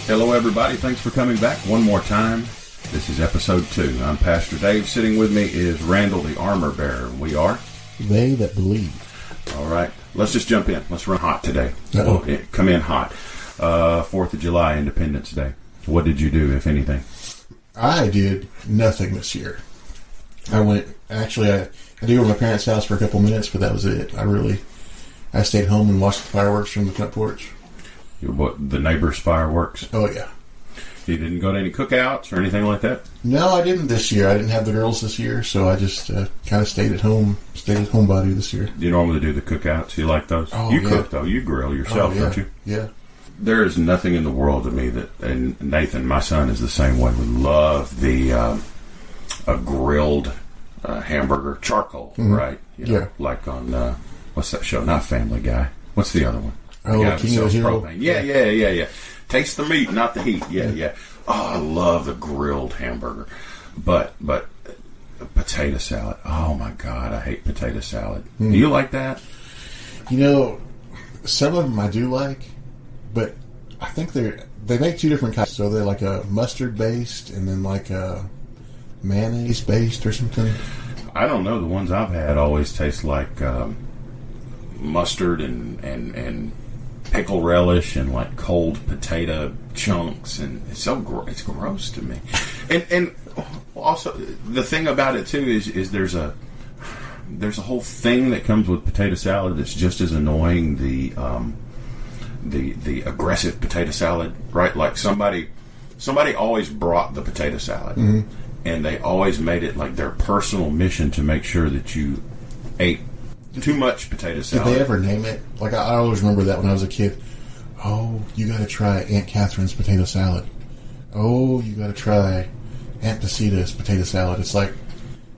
Hello, everybody. Thanks for coming back one more time. This is episode 2. I'm Pastor Dave. Sitting with me is Randall, the Armorbearer. We are They That Believe. All right. Let's just jump in. Let's run hot today. Come in hot. 4th of July, Independence Day. What did you do, if anything? I did nothing this year. I did go to my parents' house for a couple minutes, but that was it. I stayed home and watched the fireworks from the front porch. The neighbors' fireworks? Oh, yeah. You didn't go to any cookouts or anything like that? No, I didn't this year. I didn't have the girls this year, so I just kind of stayed at home. Stayed at homebody this year. Do you normally do the cookouts? You like those? Oh, you yeah. cook, though. You grill yourself, don't you? Yeah. There is nothing in the world to me that, and Nathan, my son, is the same way. We love a grilled hamburger, charcoal, right? Yeah. Like on, what's that show? Not Family Guy. What's the other one? Oh, King of the Hill. Propane. Yeah. Taste the meat, not the heat. Yeah. Oh, I love the grilled hamburger. But potato salad. Oh, my God. I hate potato salad. Do you like that? You know, some of them I do like, but I think they make two different kinds. So they're like a mustard-based and then like a mayonnaise-based or something. I don't know. The ones I've had always taste like mustard and pickle relish and like cold potato chunks, and it's it's gross to me. And also the thing about it too is there's a whole thing that comes with potato salad that's just as annoying. The aggressive potato salad, right? Like somebody always brought the potato salad, and they always made it like their personal mission to make sure that you ate too much potato salad. Did they ever name it? Like, I always remember that when I was a kid. Oh, you got to try Aunt Catherine's potato salad. Oh, you got to try Aunt Pasita's potato salad. It's like,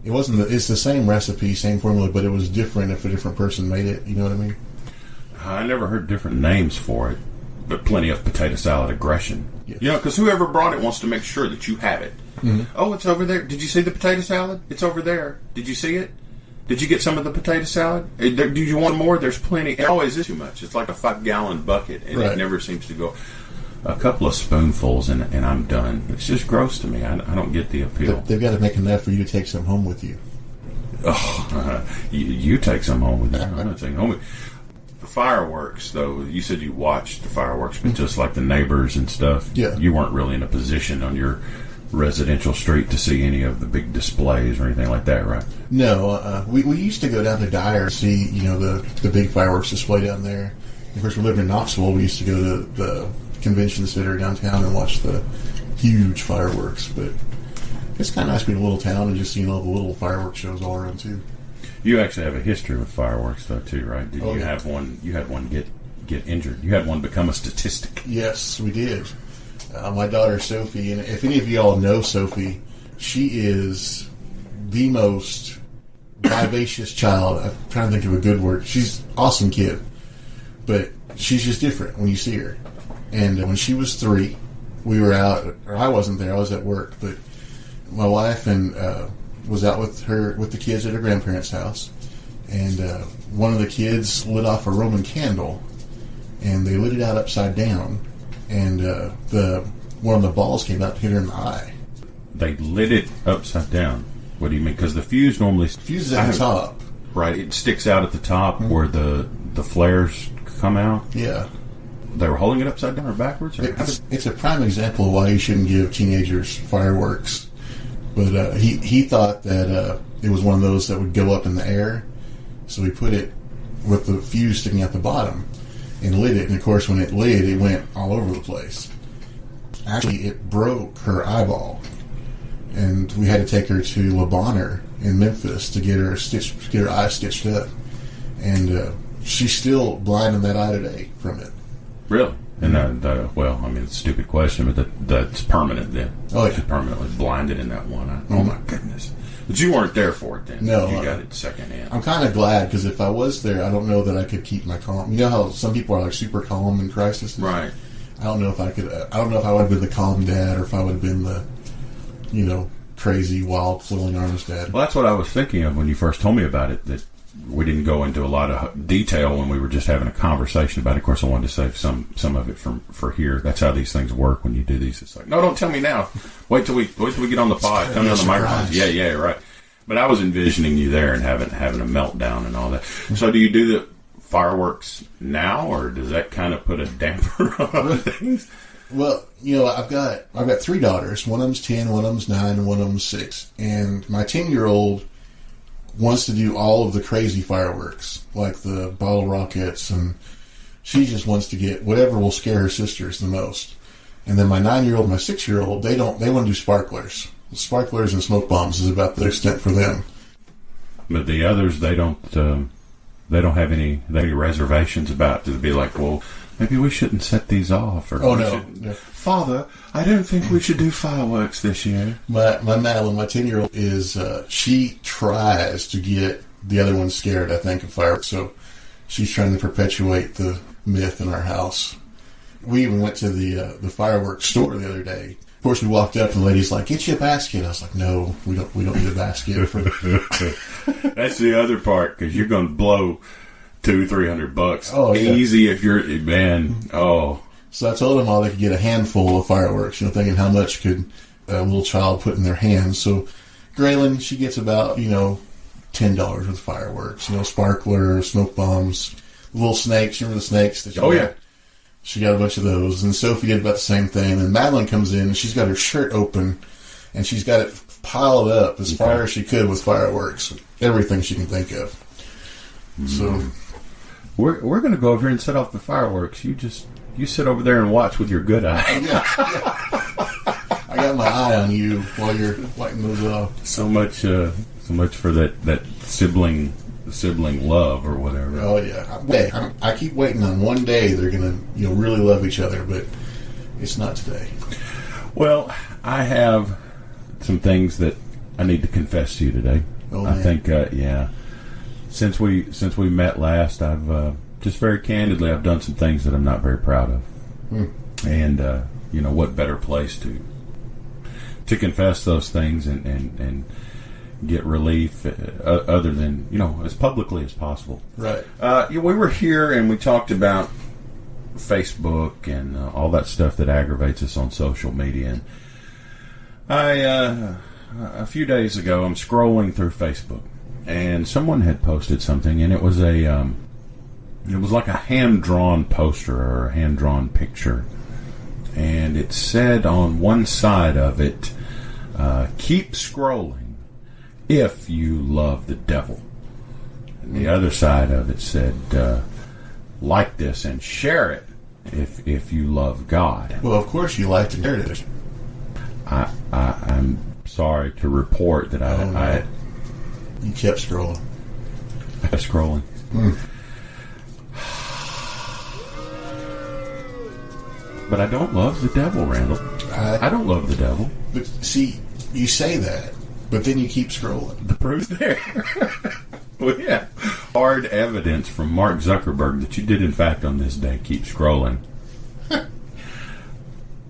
it's the same recipe, same formula, but it was different if a different person made it. You know what I mean? I never heard different names for it, but plenty of potato salad aggression. Yes. You know, because whoever brought it wants to make sure that you have it. Oh, it's over there. Did you see the potato salad? It's over there. Did you see it? Did you get some of the potato salad? Do you want more? There's plenty. It always is too much. It's like a 5-gallon bucket, and It never seems to go. A couple of spoonfuls, and I'm done. It's just gross to me. I don't get the appeal. They've got to make enough for you to take some home with you. Oh, you take some home with you. I'm not taking home with you. The fireworks, though, you said you watched the fireworks, but just like the neighbors and stuff, you weren't really in a position on your residential street to see any of the big displays or anything like that, right? No, we used to go down to Dyer and see, the big fireworks display down there. Of course, we lived in Knoxville. We used to go to the convention center downtown and watch the huge fireworks. But it's kind of nice being a little town and just seeing all the little fireworks shows all around too. You actually have a history with fireworks, though, too, right? Did you have one? You had one get injured. You had one become a statistic. Yes, we did. My daughter Sophie, and if any of you all know Sophie, she is the most vivacious child. I'm trying to think of a good word. She's an awesome kid, but she's just different when you see her. And when she was 3, we were out, or I wasn't there, I was at work, but my wife and was out with the kids at her grandparents' house, and one of the kids lit off a Roman candle, and they lit it out upside down, and one of the balls came out and hit her in the eye. They lit it upside down. What do you mean? Because the fuse normally... Fuse is at the top. Right, it sticks out at the top where the flares come out. Yeah. They were holding it upside down or backwards? It's a prime example of why you shouldn't give teenagers fireworks. But he thought that it was one of those that would go up in the air, so we put it with the fuse sticking out the bottom and lit it. And of course, when it lit, it went all over the place. Actually, it broke her eyeball, and we had to take her to Le Bonheur in Memphis to get her eye stitched up. And she's still blind in that eye today from it. Really? And it's a stupid question, but that's permanent then. Oh, yeah. She's permanently blinded in that one eye. Oh, my goodness. But you weren't there for it then. No. You got it secondhand. I'm kind of glad, because if I was there, I don't know that I could keep my calm. You know how some people are like super calm in crisis? Right. I don't know if I could. I don't know if I would have been the calm dad or if I would have been the, crazy, wild, flailing arms dad. Well, that's what I was thinking of when you first told me about it, that we didn't go into a lot of detail when we were just having a conversation about it. Of course, I wanted to save some of it for here. That's how these things work when you do these. It's like, no, don't tell me now. Wait till we get on the pod. Tell me on the microphone. Yeah, right. But I was envisioning you there and having a meltdown and all that. So do you do the fireworks now, or does that kind of put a damper on things? Well, I've got 3 daughters. One of them's 10, one of them's 9, and one of them's 6. And my 10-year-old wants to do all of the crazy fireworks, like the bottle rockets, and she just wants to get whatever will scare her sisters the most. And then my 9-year-old and my 6-year-old, they want to do sparklers. Sparklers and smoke bombs is about the extent for them. But the others, they don't have any reservations about to be like, well, maybe we shouldn't set these off. Or no. Father, I don't think we should do fireworks this year. My Madeline, my 10-year-old, is she tries to get the other ones scared, I think, of fireworks. So she's trying to perpetuate the myth in our house. We even went to the fireworks store the other day. Of course, we walked up and the lady's like, "Get you a basket." I was like, "No, we don't need a basket." That's the other part, because you're going to blow $200-$300. Oh, yeah. Easy if you're man. Oh. So I told them all they could get a handful of fireworks, thinking how much could a little child put in their hands. So Graylin, she gets about, $10 worth of fireworks, sparklers, smoke bombs, little snakes. Remember the snakes? Yeah. She got a bunch of those. And Sophie did about the same thing. And Madeline comes in and she's got her shirt open and she's got it piled up as far as she could with fireworks. Everything she can think of. So we're going to go over here and set off the fireworks. You sit over there and watch with your good eye. Yeah. I got my eye on you while you're lighting those off. So much for that sibling love or whatever. Oh yeah. I keep waiting on one day they're gonna really love each other, but it's not today. Well, I have some things that I need to confess to you today. Oh, man. I think since we met last, I've just very candidly, I've done some things that I'm not very proud of. And what better place to confess those things and get relief other than as publicly as possible. Right. We were here and we talked about Facebook and all that stuff that aggravates us on social media. And a few days ago, I'm scrolling through Facebook and someone had posted something, and it was like a hand-drawn poster or a hand-drawn picture, and it said on one side of it, "Keep scrolling if you love the devil." And the other side of it said, "Like this and share it if you love God." Well, of course you liked and shared it. I'm sorry to report that you kept scrolling. I kept scrolling. But I don't love the devil, Randall. I don't love the devil. But see, you say that, but then you keep scrolling. The proof's there. Well, yeah. Hard evidence from Mark Zuckerberg that you did, in fact, on this day, keep scrolling.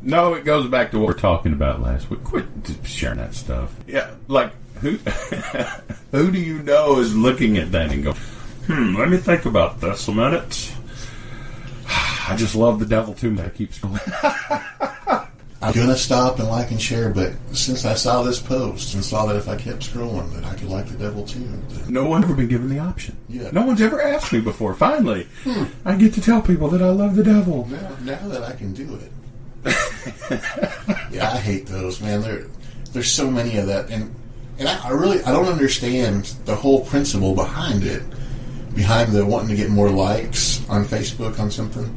No, it goes back to what we were talking about last week. Quit sharing that stuff. Yeah, like, who do you know is looking at that and go, let me think about this a minute. I just love the devil too much. I keep scrolling. I'm going to stop and like and share, but since I saw this post and saw that if I kept scrolling that I could like the devil too. No one's ever been given the option. Yeah. No one's ever asked me before. Finally, I get to tell people that I love the devil. Now that I can do it. Yeah, I hate those, man. There's so many of that, and I don't understand the whole principle behind it, behind the wanting to get more likes on Facebook on something.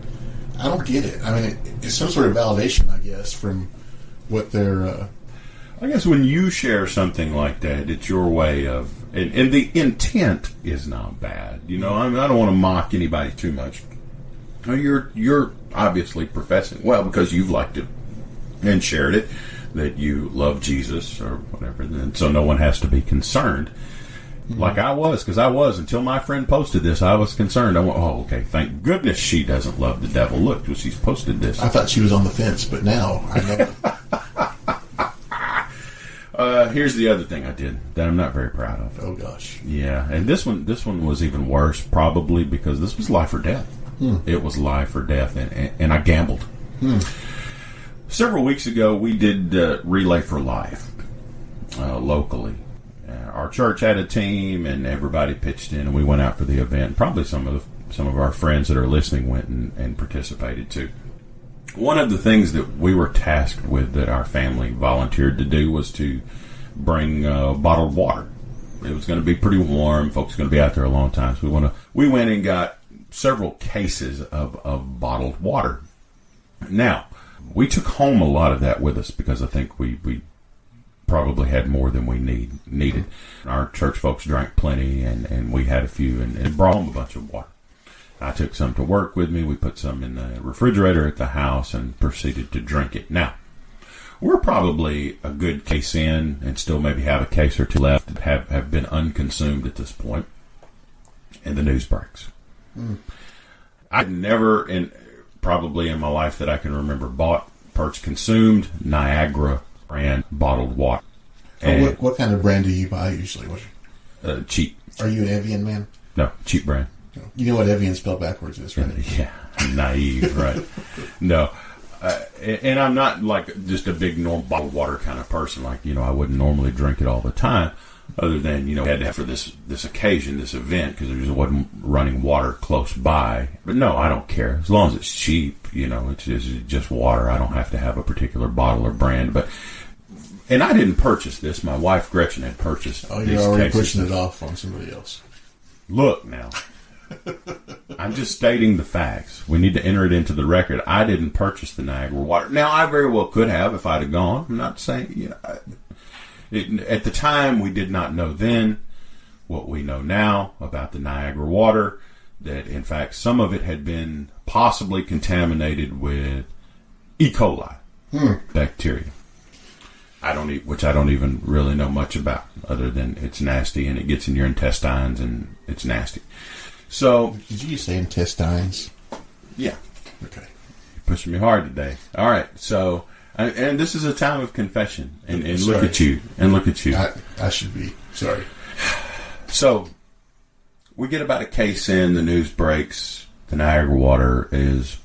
I don't get it. I mean, it's some sort of validation, I guess, from what they're... I guess when you share something like that, it's your way of... And the intent is not bad. I don't want to mock anybody too much. You're obviously professing, well, because you've liked it and shared it, that you love Jesus or whatever, and so no one has to be concerned. Like I was, because I was, until my friend posted this, I was concerned. I went, oh, okay, thank goodness she doesn't love the devil. Look, she's posted this. I thought she was on the fence, but now I here's the other thing I did that I'm not very proud of. Oh gosh. Yeah, and this one was even worse, probably because this was life or death. It was life or death, and I gambled. Several weeks ago, we did Relay for Life locally. Our church had a team, and everybody pitched in, and we went out for the event. Probably some of our friends that are listening went and participated too. One of the things that we were tasked with, that our family volunteered to do, was to bring bottled water. It was going to be pretty warm. Folks are going to be out there a long time, so we went and got several cases of bottled water. Now, we took home a lot of that with us because I think we probably had more than we needed. Our church folks drank plenty, and we had a few, and brought home a bunch of water. I took some to work with me. We put some in the refrigerator at the house and proceeded to drink it. Now, we're probably a good case in, and still maybe have a case or two left that have been unconsumed at this point, and the news breaks. I've never, probably in my life that I can remember, consumed Niagara brand bottled water. What kind of brand do you buy usually? Cheap. Are you an Evian man? No, cheap brand. You know what Evian spelled backwards is, right? Yeah, naive, right? No, and I'm not like just a big normal bottled water kind of person. Like, I wouldn't normally drink it all the time, other than I had to have for this occasion, this event, because there wasn't running water close by. But no, I don't care as long as it's cheap. It's just water. I don't have to have a particular bottle or brand. And I didn't purchase this. My wife Gretchen had purchased. Oh, you're already pushing it off on somebody else. Look now. I'm just stating the facts. We need to enter it into the record. I didn't purchase the Niagara water. Now, I very well could have if I'd have gone. I'm not saying, at the time, we did not know then what we know now about the Niagara water, that, in fact, some of it had been possibly contaminated with E. coli bacteria. Which I don't even really know much about, other than it's nasty and it gets in your intestines and it's nasty. So, did you say intestines? Yeah. Okay. You're pushing me hard today. All right. So, and this is a time of confession. And look at you. And look at you. I should be. Sorry. So, we get about a case in. The news breaks. The Niagara water is,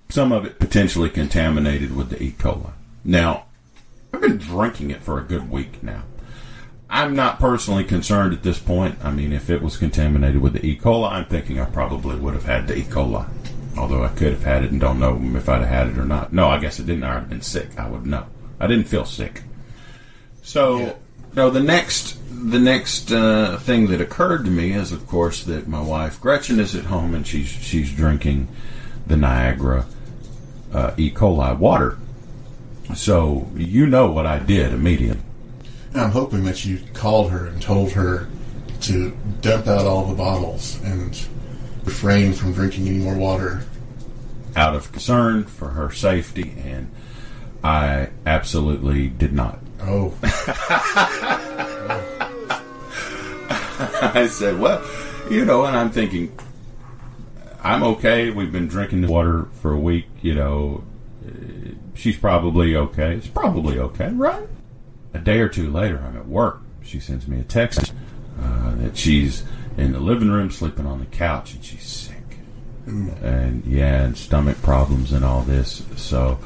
some of it potentially contaminated with the E. coli. Now, I've been drinking it for a good week now. I'm not personally concerned at this point. I mean, if it was contaminated with the E. coli, I'm thinking I probably would have had the E. coli. Although I could have had it and don't know if I'd have had it or not. No, I guess it didn't. I'd have been sick. I would know. I didn't feel sick. So, no, the next thing that occurred to me is, of course, that my wife Gretchen is at home and she's drinking the Niagara E. coli water. So, what I did immediately. I'm hoping that you called her and told her to dump out all the bottles and refrain from drinking any more water. Out of concern for her safety, and I absolutely did not. Oh. I said, well, and I'm thinking, I'm okay. We've been drinking the water for a week, she's probably okay. It's probably okay, right? A day or two later, I'm at work. She sends me a text that she's in the living room sleeping on the couch and she's sick. And stomach problems and all this. So,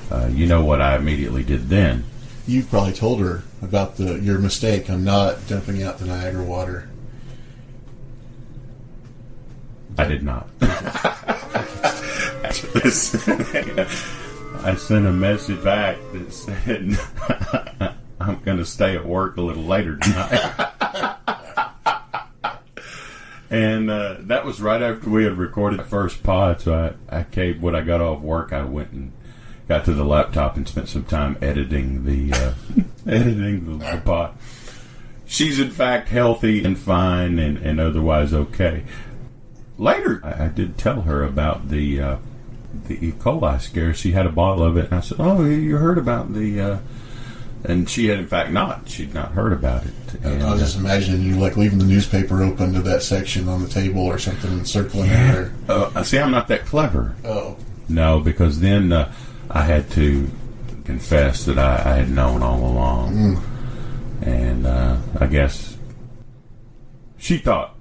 what I immediately did then? You've probably told her about your mistake on not dumping out the Niagara water. I did not. I sent a message back that said, I'm going to stay at work a little later tonight. And that was right after we had recorded the first pod. So I came, when I got off work, I went and got to the laptop and spent some time editing the pod. She's in fact healthy and fine and otherwise okay. Later, I did tell her about the E. coli scare. She had a bottle of it, and I said, "Oh, you heard about the?" And she had, in fact, not. She'd not heard about it. And, I was just imagining you leaving the newspaper open to that section on the table or something and circling in there. See, I'm not that clever. Oh. No, because then I had to confess that I had known all along. And I guess she thought,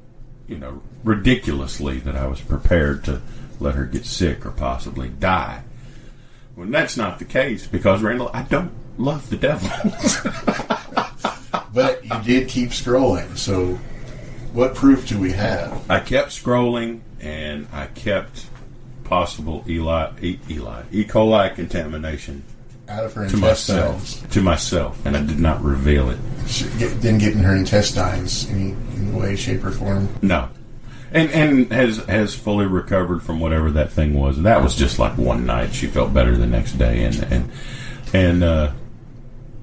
ridiculously, that I was prepared to let her get sick or possibly die. When that's not the case, because, Randall, I don't love the devil. But you did keep scrolling, so what proof do we have? I kept scrolling, and I kept possible E. coli contamination Out of her to intestines. myself, and I did not reveal it. She didn't get in her intestines in any way, shape, or form. No. And has fully recovered from whatever that thing was. And that was just like one night. She felt better the next day, and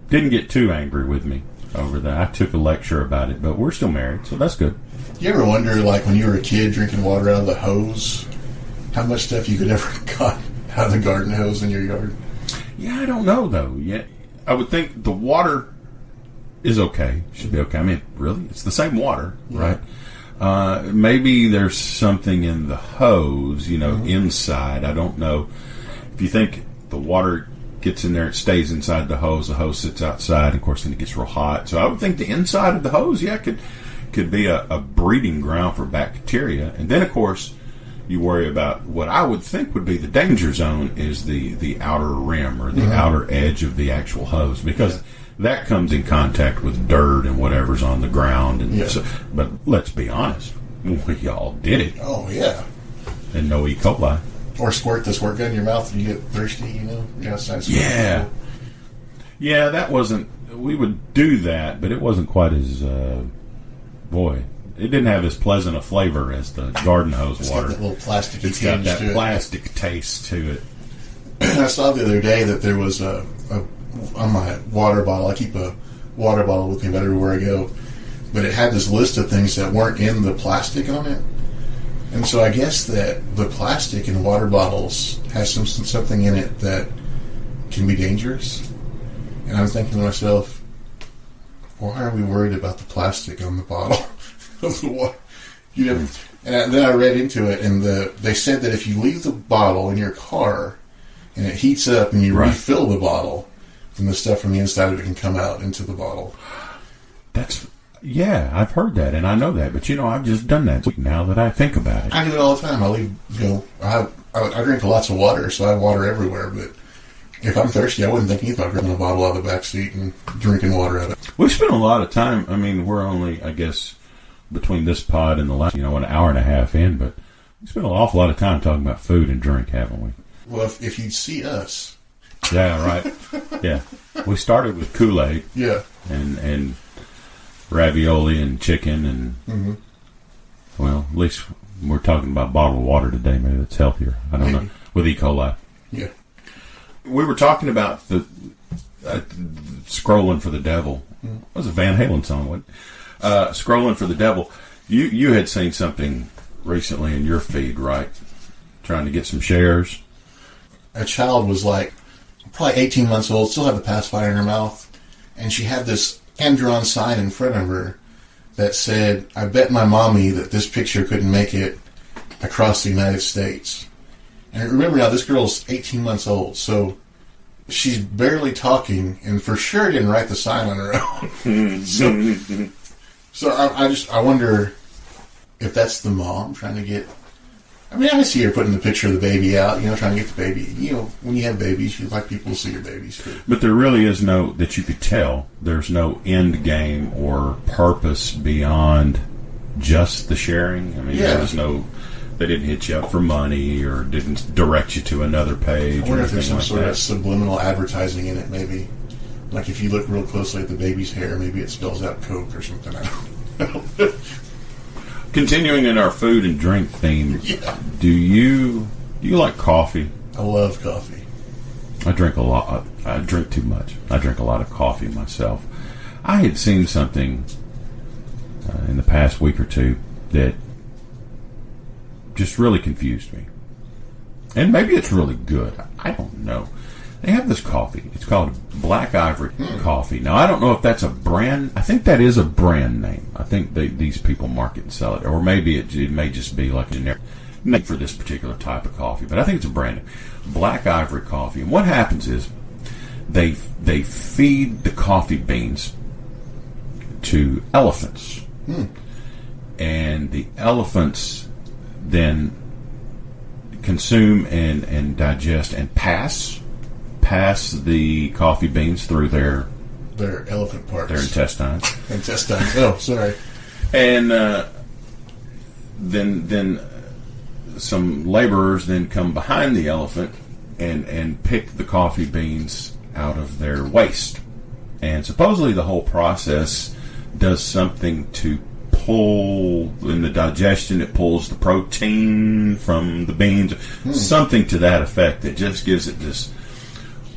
didn't get too angry with me over that. I took a lecture about it, but we're still married, so that's good. You ever wonder, like when you were a kid drinking water out of the hose, how much stuff you could ever got out of the garden hose in your yard? Yeah, I don't know though. Yeah, I would think the water is okay. Should be okay. I mean, really, it's the same water, right? Maybe there's something in the hose, inside. I don't know. If you think the water gets in there, it stays inside the hose sits outside, and of course then it gets real hot. So I would think the inside of the hose, could be a breeding ground for bacteria. And then of course you worry about what I would think would be the danger zone is the outer rim or the outer edge of the actual hose, because that comes in contact with dirt and whatever's on the ground. And so, but let's be honest, we all did it. Oh, yeah. And no E. coli. Or squirt the squirt gun in your mouth when you get thirsty, You're outside. Yeah. Yeah, that wasn't... We would do that, but it wasn't quite as... it didn't have as pleasant a flavor as the garden hose water. Got that little plastic It's got that plastic taste to it. I saw the other day that there was on my water bottle. I keep a water bottle with me about everywhere I go, but it had this list of things that weren't in the plastic on it, and so I guess that the plastic in water bottles has something in it that can be dangerous. And I'm thinking to myself, why are we worried about the plastic on the bottle of the water? And then I read into it, and they said that if you leave the bottle in your car and it heats up and you refill the bottle, then the stuff from the inside of it can come out into the bottle. I've heard that, and I know that, but I've just done that now that I think about it. I do it all the time. I leave, I drink lots of water, so I have water everywhere, but if I'm thirsty, I wouldn't think anything about grabbing a bottle out of the back seat and drinking water out of it. We spent a lot of time. I mean, we're only, I guess, between this pod and the last, an hour and a half in, but we spent an awful lot of time talking about food and drink, haven't we? Well, if you'd see us. Yeah, right. Yeah. We started with Kool-Aid. Yeah. And ravioli and chicken and, well, at least we're talking about bottled water today. Maybe that's healthier. I don't know. With E. coli. Yeah. We were talking about the Scrolling for the Devil. That was a Van Halen song, wasn't it? Scrolling for the Devil. You had seen something recently in your feed, right? Trying to get some shares. A child was like probably 18 months old, still had the pacifier in her mouth, and she had this hand-drawn sign in front of her that said, "I bet my mommy that this picture couldn't make it across the United States." And remember now, this girl's 18 months old, so she's barely talking, and for sure didn't write the sign on her own. So I wonder if that's the mom trying to get... I mean, I see her putting the picture of the baby out, trying to get the baby. When you have babies, you like people to see your babies too. But there really is no, that you could tell, there's no end game or purpose beyond just the sharing. I mean, there was no... They didn't hit you up for money or didn't direct you to another page. I wonder if there's some sort of subliminal advertising in it, maybe. Like if you look real closely at the baby's hair, maybe it spells out Coke or something. I don't know. Continuing in our food and drink theme, do you like coffee? I love coffee. I drink a lot. I drink too much. I drink a lot of coffee myself. I had seen something in the past week or two that just really confused me. And maybe it's really good. I don't know. They have this coffee. It's called Black Ivory Coffee. Now, I don't know if that's a brand. I think that is a brand name. I think these people market and sell it. Or maybe it may just be like a generic name for this particular type of coffee. But I think it's a brand name. Black Ivory Coffee. And what happens is they feed the coffee beans to elephants. And the elephants then consume and digest and pass the coffee beans through their elephant parts. Their intestines. Intestines. Oh, sorry. And then some laborers then come behind the elephant and pick the coffee beans out of their waste. And supposedly the whole process does something to pull in the digestion. It pulls the protein from the beans. Something to that effect that just gives it this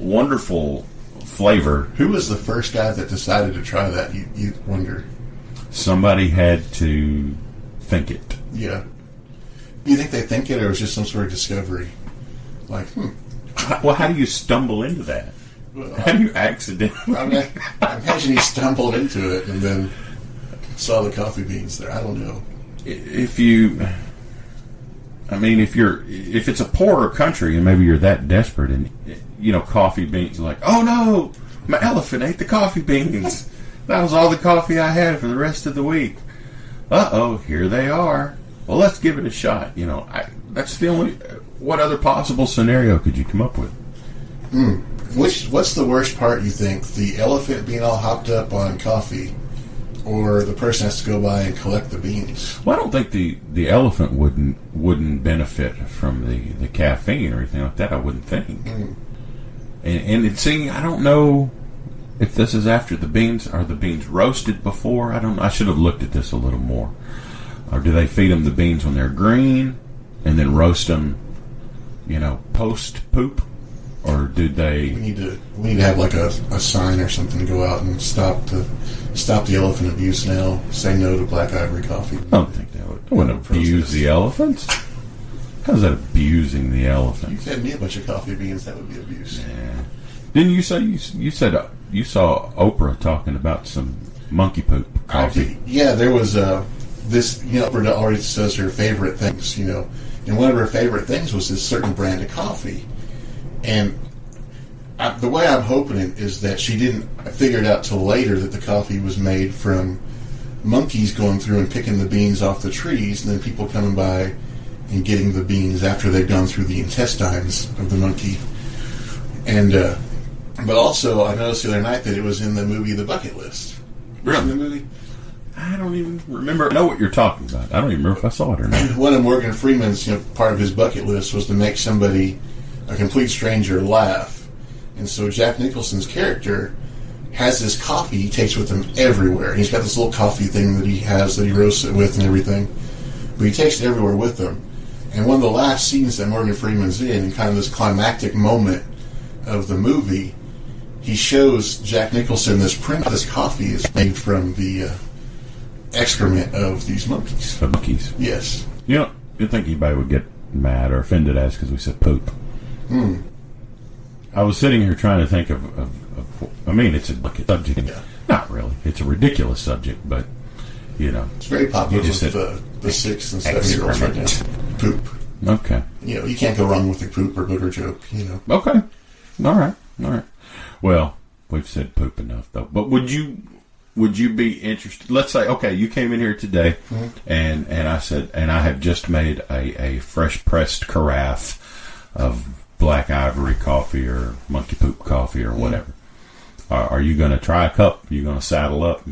wonderful flavor. Who was the first guy that decided to try that? You wonder. Somebody had to think it. Yeah. Do you think they think it, or it was just some sort of discovery? Like, Well, how do you stumble into that? Well, How do you accidentally? I imagine he stumbled into it and then saw the coffee beans there. I don't know. If it's a poorer country and maybe you're that desperate and, coffee beans, like, oh no, my elephant ate the coffee beans. That was all the coffee I had for the rest of the week. Uh-oh, here they are. Well, let's give it a shot. That's the only... What other possible scenario could you come up with? What's the worst part, you think? The elephant being all hopped up on coffee, or the person has to go by and collect the beans? Well, I don't think the elephant wouldn't benefit from the caffeine or anything like that. I wouldn't think. And seeing, I don't know if this is after the beans. Are the beans roasted before? I don't know. I should have looked at this a little more. Or do they feed them the beans when they're green and then roast them, post poop? Or did they? We need to have like a sign or something to go out and stop the elephant abuse now. Say no to black ivory coffee. I don't think that wouldn't abuse the elephants. How's that abusing the elephant? You fed me a bunch of coffee beans. That would be abuse. Yeah. Didn't you say you said you saw Oprah talking about some monkey poop coffee? Yeah, there was this. Oprah always says her favorite things. And one of her favorite things was this certain brand of coffee. And the way I'm hoping it is that she didn't figure it out till later that the coffee was made from monkeys going through and picking the beans off the trees, and then people coming by and getting the beans after they've gone through the intestines of the monkey. And but also, I noticed the other night that it was in the movie The Bucket List. Really? The movie? I don't even remember. I know what you're talking about. I don't even remember if I saw it or not. One of Morgan Freeman's part of his bucket list was to make somebody, a complete stranger, laugh. And so Jack Nicholson's character has this coffee he takes with him everywhere. And he's got this little coffee thing that he has that he roasts it with and everything. But he takes it everywhere with him. And one of the last scenes that Morgan Freeman's in kind of this climactic moment of the movie, he shows Jack Nicholson this print of this coffee is made from the excrement of these monkeys. The monkeys? Yes. You'd think anybody would get mad or offended as because we said poop. I was sitting here trying to think of it's a bucket subject. Yeah. Not really. It's a ridiculous subject, but, It's very popular with the 6 and 7 year olds right now. Poop. Okay. You can't go wrong with a poop or booger joke, Okay. All right. Well, we've said poop enough, though. But would you be interested? Let's say, okay, you came in here today, and I said, and I have just made a fresh pressed carafe of black ivory coffee or monkey poop coffee or whatever. Are you going to try a cup? Are you going to saddle up?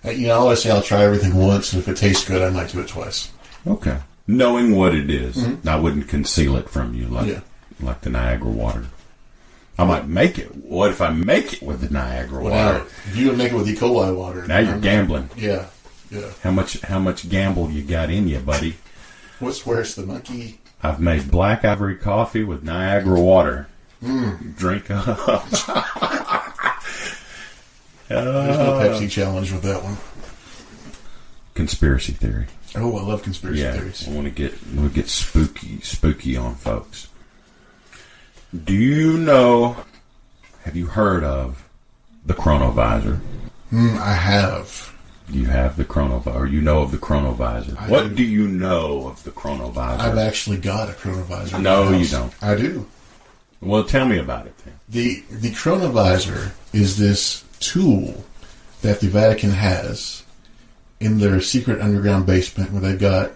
I always say I'll try everything once, and if it tastes good, I might do it twice. Okay. Knowing what it is, I wouldn't conceal it from you like the Niagara water. I might make it. What if I make it with the Niagara water? Now, if you would make it with E. coli water. Now you're gambling. Yeah. How much gamble you got in you, buddy? What's worse, the monkey? I've made black ivory coffee with Niagara water. Drink up. There's no Pepsi challenge with that one. Conspiracy theory. Oh, I love conspiracy theories. I want to get spooky on folks. Do you know? Have you heard of the Chronovisor? I have. You have the Chronovisor, or you know of the Chronovisor. What do you know of the Chronovisor? I've actually got a Chronovisor. No, you don't. I do. Well, tell me about it then. The Chronovisor is this tool that the Vatican has in their secret underground basement where they've got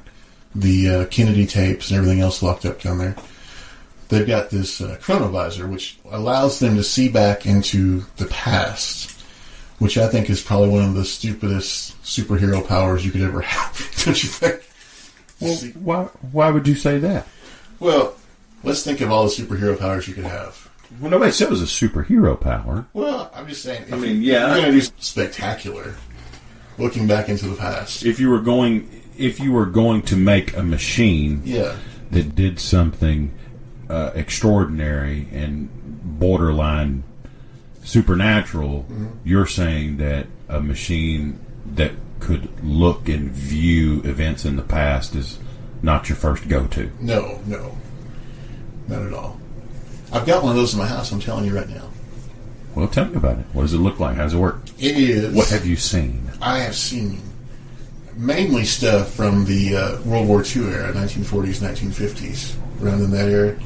the Kennedy tapes and everything else locked up down there. They've got this Chronovisor, which allows them to see back into the past, which I think is probably one of the stupidest superhero powers you could ever have. Don't you think? Well, why would you say that? Well, let's think of all the superhero powers you could have. Well, nobody said it was a superhero power. Well, I'm just saying. If yeah. you're going to do spectacular, looking back into the past. If you were going to make a machine that did something extraordinary and borderline supernatural, you're saying that a machine that could look and view events in the past is not your first go-to. No, not at all. I've got one of those in my house, I'm telling you right now. Well, tell me about it. What does it look like? How does it work? It is... What have you seen? I have seen mainly stuff from the World War II era, 1940s, 1950s, around in that era.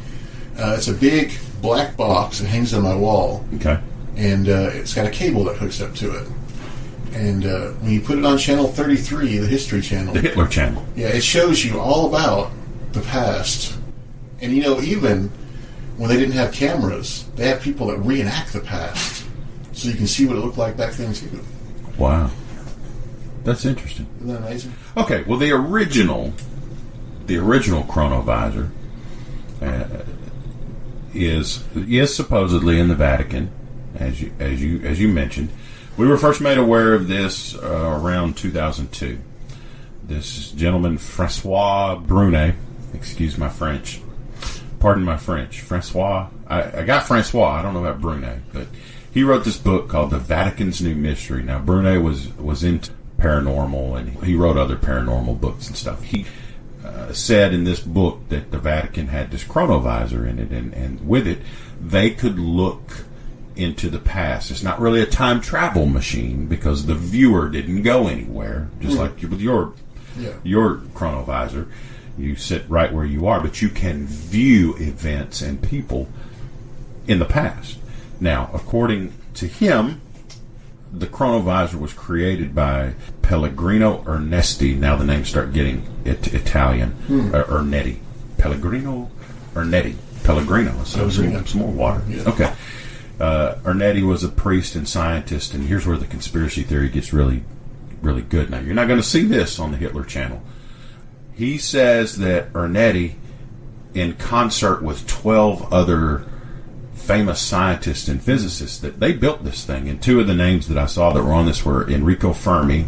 It's a big black box that hangs on my wall. Okay. And it's got a cable that hooks up to it. And when you put it on channel 33, the History Channel... The Hitler Channel. Yeah, it shows you all about the past. And, even when they didn't have cameras, they have people that reenact the past. So you can see what it looked like back then, too. Wow. That's interesting. Isn't that amazing? Okay, well, the original Chronovisor is supposedly in the Vatican, as you mentioned. We were first made aware of this around 2002. This gentleman, Francois Brunet, excuse my French, pardon my French, Francois. I got Francois. I don't know about Brunet, but he wrote this book called The Vatican's New Mystery. Now, Brunet was into paranormal, and he wrote other paranormal books and stuff. He said in this book that the Vatican had this Chronovisor in it, and with it, they could look into the past. It's not really a time travel machine because the viewer didn't go anywhere, just like with your Chronovisor. You sit right where you are, but you can view events and people in the past. Now, according to him, the Chronovisor was created by Pellegrino Ernesti. Now the names start getting Italian. Ernetti. Pellegrino Ernetti. Pellegrino. So some more water. Yeah. Okay. Ernetti was a priest and scientist, and here's where the conspiracy theory gets really, really good. Now, you're not going to see this on the Hitler Channel. He says that Ernetti, in concert with 12 other famous scientists and physicists, that they built this thing. And two of the names that I saw that were on this were Enrico Fermi,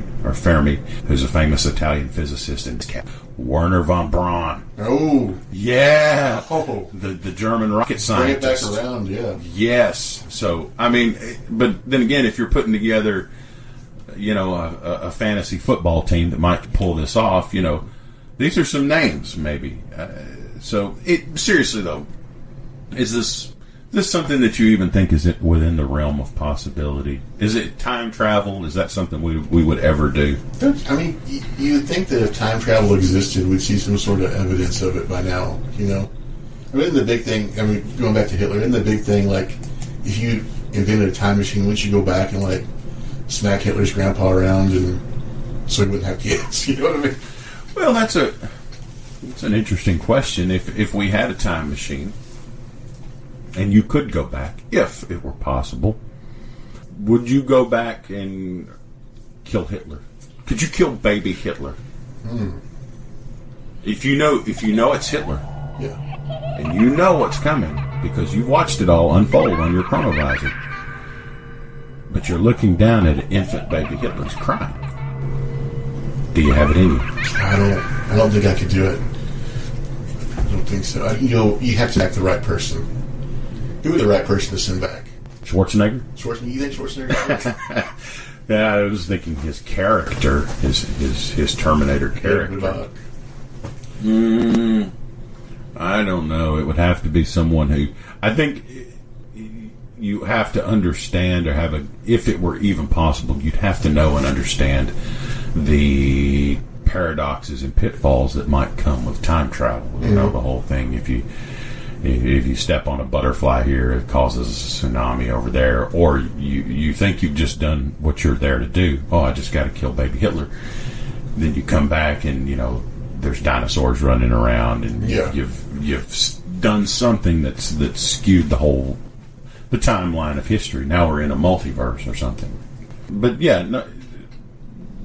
who's a famous Italian physicist, and Werner von Braun. Oh. Yeah. Oh. The German rocket scientist. Bring it back around, yeah. Yes. So, but then again, if you're putting together, a fantasy football team that might pull this off, these are some names, maybe. Seriously, though, is this something that you even think is within the realm of possibility? Is it time travel? Is that something we would ever do? You would think that if time travel existed, we'd see some sort of evidence of it by now, Isn't the big thing, going back to Hitler, isn't the big thing, if you invented a time machine, wouldn't you go back and, smack Hitler's grandpa around and so he wouldn't have kids? You know what I mean? Well, that's an interesting question. If we had a time machine, and you could go back, if it were possible, would you go back and kill Hitler? Could you kill baby Hitler? If you know it's Hitler, yeah, and you know what's coming because you've watched it all unfold on your Chronovisor, but you're looking down at an infant baby Hitler's crying. Do you have it in you? I don't think I could do it. I don't think so. You have to act the right person. Who is the right person to send back? Schwarzenegger? You think Schwarzenegger? Yeah, I was thinking his character, his Terminator character. I don't know. It would have to be someone who, I think you have to understand, or if it were even possible, you'd have to know and understand the paradoxes and pitfalls that might come with time travel. The whole thing. If if you step on a butterfly here, it causes a tsunami over there, or you think you've just done what you're there to do. Oh, I just got to kill baby Hitler. Then you come back and, there's dinosaurs running around, and you've done something that's skewed the timeline of history. Now we're in a multiverse or something. But yeah, no,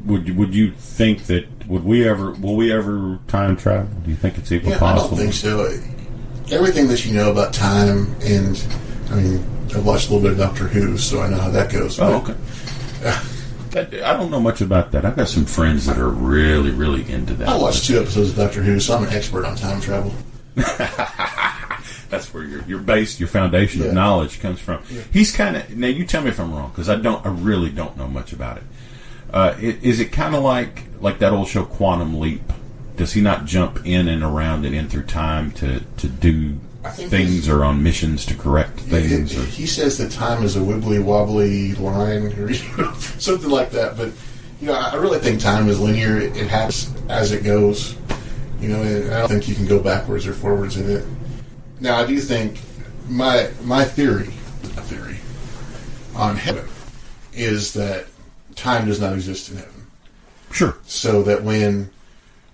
would you think that will we ever time travel? Do you think it's even possible? I don't think so. Everything that you know about time, and I mean, I've watched a little bit of Doctor Who, so I know how that goes. Oh, okay. I don't know much about that. I've got some friends that are really, really into that. I watched 2 episodes of Doctor Who, so I'm an expert on time travel. That's where your base, your foundation of knowledge comes from. Yeah. He's kind of, now you tell me if I'm wrong, because I really don't know much about it. Is it kind of like that old show Quantum Leap? Does he not jump in and around and in through time to do things, or on missions to correct things? He says that time is a wibbly wobbly line, or something like that. But I really think time is linear. It happens as it goes. And I don't think you can go backwards or forwards in it. Now, I do think my theory on heaven is that time does not exist in heaven. Sure. So that when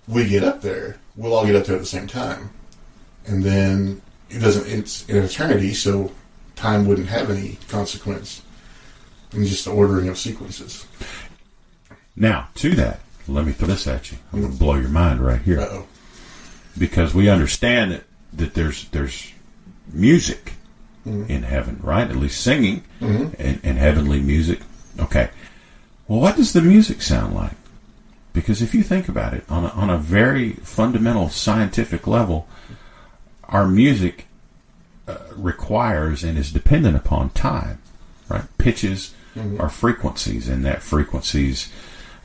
we get up there, we'll all get up there at the same time. And then it's an eternity, so time wouldn't have any consequence. And just the ordering of sequences. Now, to that, let me throw this at you. I'm going to blow your mind right here. Uh-oh. Because we understand that there's music in heaven, right? At least singing and heavenly music. Okay. Well, what does the music sound like? Because if you think about it, on a very fundamental scientific level, our music requires and is dependent upon time, right? Pitches are frequencies, and that frequencies,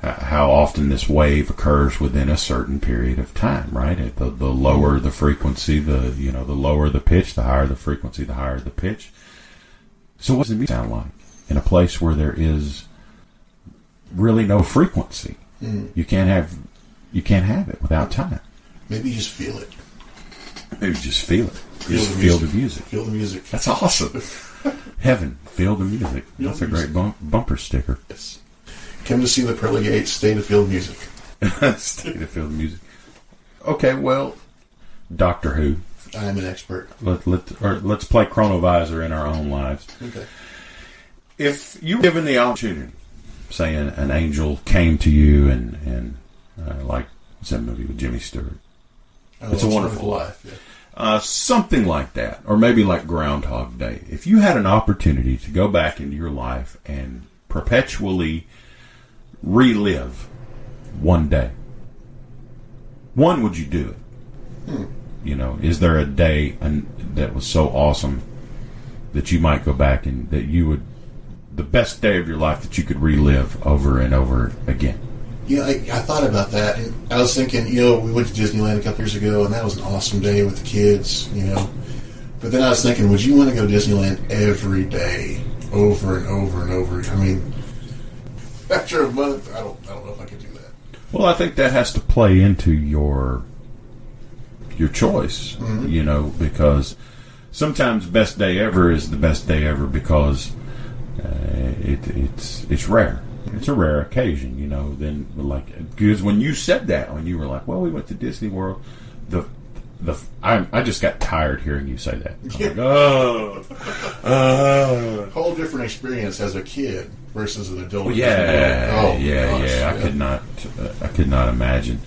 how often this wave occurs within a certain period of time, right? The lower the frequency, the lower the pitch, the higher the frequency, the higher the pitch. So what does the music sound like in a place where there is really no frequency? You can't have it without time. Maybe you just feel it. Maybe just feel it. Feel the music. Feel the music. That's awesome. Heaven, feel the music. That's a great bumper sticker. Yes. Come to see the pearly gates. Stay to feel the music. Stay to feel the music. Okay, well, Doctor Who. I'm an expert. Let's play Chronovisor in our own lives. Okay. If you were given the opportunity, say an angel came to you and like, what's that movie with Jimmy Stewart? It's a Wonderful Life. Yeah. Something like that. Or maybe like Groundhog Day. If you had an opportunity to go back into your life and perpetually relive one day, when would you do it? Is there a day that was so awesome that you might go back and that you would, the best day of your life that you could relive over and over again? I thought about that, and I was thinking, we went to Disneyland a couple years ago, and that was an awesome day with the kids, But then I was thinking, would you want to go to Disneyland every day, over and over and over? I mean, after a month, I don't know if I could do that. Well, I think that has to play into your choice, because sometimes best day ever is the best day ever because it's rare. It's a rare occasion, Then, because when you said that, when you were like, "Well, we went to Disney World," I just got tired hearing you say that. Whole different experience as a kid versus an adult. Well, I could not imagine.